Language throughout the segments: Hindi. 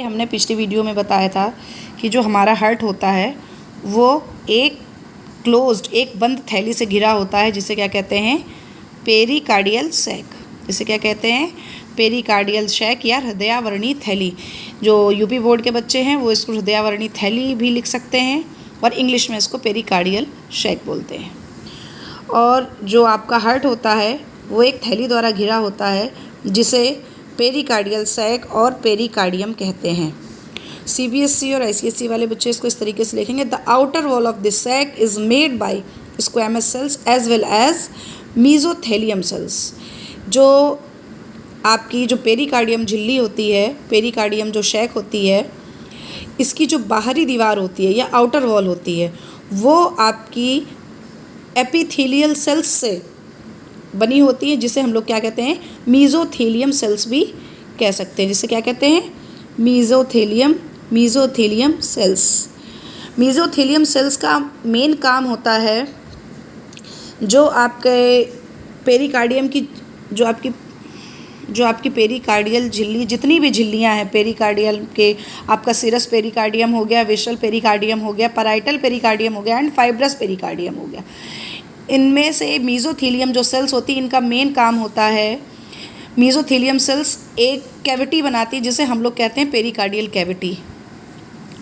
हमने पिछली वीडियो में बताया था कि जो हमारा हार्ट होता है वो एक क्लोज्ड, एक बंद थैली से घिरा होता है, जिसे क्या कहते हैं, पेरिकार्डियल सैक। इसे क्या कहते हैं, पेरिकार्डियल सैक या हृदयावरणी थैली। जो यूपी बोर्ड के बच्चे हैं वो इसको हृदयावरणी थैली भी लिख सकते हैं और इंग्लिश में इसको पेरिकार्डियल सैक बोलते हैं। और जो आपका हार्ट होता है वो एक थैली द्वारा घिरा होता है, जिसे पेरिकार्डियल सैक और पेरिकार्डियम कहते हैं। सीबीएसई और आईसीएसई वाले बच्चे इसको इस तरीके से लिखेंगे, the outer wall of this sac is made by squamous cells as well as mesothelium cells. जो आपकी जो पेरिकार्डियम झिल्ली होती है, पेरिकार्डियम जो सैक होती है, इसकी जो बाहरी दीवार होती है या आउटर वॉल होती है वो आपकी एपिथेलियल सेल्स से बनी होती है, जिसे हम लोग क्या कहते हैं, मीजोथेलियम सेल्स भी कह सकते हैं। जिसे क्या कहते हैं, मीजोथेलियम सेल्स। मीजोथेलियम सेल्स का मेन काम होता है जो आपके पेरिकार्डियम की जो आपकी पेरिकार्डियल झिल्ली, जितनी भी झिल्लियां हैं पेरिकार्डियल के, आपका सिरस पेरिकार्डियम हो गया, विशल पेरिकार्डियम हो गया, पैराइटल पेरिकार्डियम हो गया एंड फाइब्रस पेरिकार्डियम हो गया, इनमें से मीजोथेलियम जो सेल्स होती है इनका मेन काम होता है, मीजोथेलियम सेल्स एक कैविटी बनाती है जिसे हम लोग कहते हैं पेरिकार्डियल कैविटी।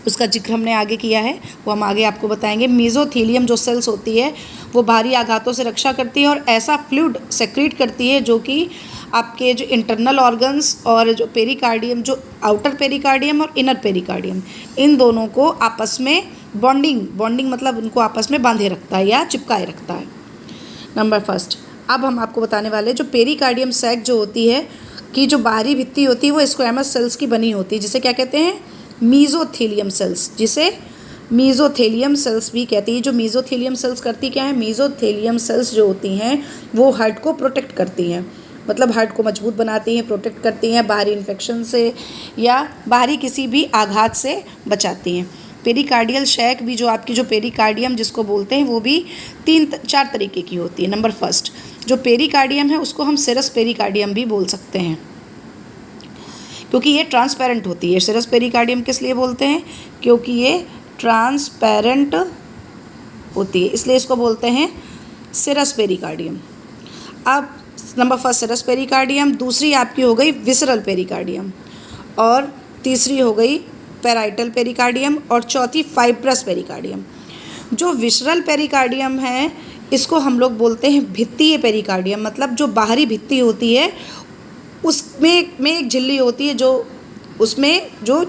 उसका जिक्र हमने आगे किया है, वो हम आगे आपको बताएंगे। मीजोथेलियम जो सेल्स होती है वो भारी आघातों से रक्षा करती है और ऐसा फ्लूइड सेक्रेट करती है जो कि आपके जो इंटरनल ऑर्गन्स और जो पेरिकार्डियम, जो आउटर पेरिकार्डियम और इनर पेरिकार्डियम, इन दोनों को आपस में बॉन्डिंग मतलब उनको आपस में बांधे रखता है या चिपकाए रखता है। नंबर फर्स्ट, अब हम आपको बताने वाले जो पेरिकार्डियम सैक जो होती है कि जो बाहरी भित्ति होती है वो स्क्वैमस सेल्स की बनी होती है, जिसे क्या कहते हैं, मीजोथेलियम सेल्स, जिसे मीजोथेलियम सेल्स भी कहती है। जो मीजोथेलियम सेल्स करती क्या है, मीजोथेलियम सेल्स जो होती हैं वो हार्ट को प्रोटेक्ट करती हैं, मतलब हार्ट को मजबूत बनाती हैं, प्रोटेक्ट करती हैं, बाहरी इन्फेक्शन से या बाहरी किसी भी आघात से बचाती हैं। पेरिकार्डियल सैक भी, जो आपकी जो पेरिकार्डियम जिसको बोलते हैं, वो भी 3-4 तरीके की होती है। नंबर फर्स्ट, जो पेरिकार्डियम है उसको हम सिरस पेरिकार्डियम भी बोल सकते हैं, क्योंकि ये ट्रांसपेरेंट होती है। सिरस पेरिकार्डियम किस लिए बोलते हैं, क्योंकि ये ट्रांसपेरेंट होती है, इसलिए इसको बोलते हैं सिरस पेरिकार्डियम। अब नंबर फर्स्ट सिरस पेरिकार्डियम, दूसरी आपकी हो गई विसरल पेरिकार्डियम, और तीसरी हो गई पैराइटल पेरिकार्डियम, और चौथी फाइब्रस पेरिकार्डियम। जो विसरल पेरिकार्डियम है इसको हम लोग बोलते हैं भित्तीय पेरिकार्डियम, मतलब जो बाहरी भित्ति होती है उसमें एक झिल्ली होती है, जो उसमें जो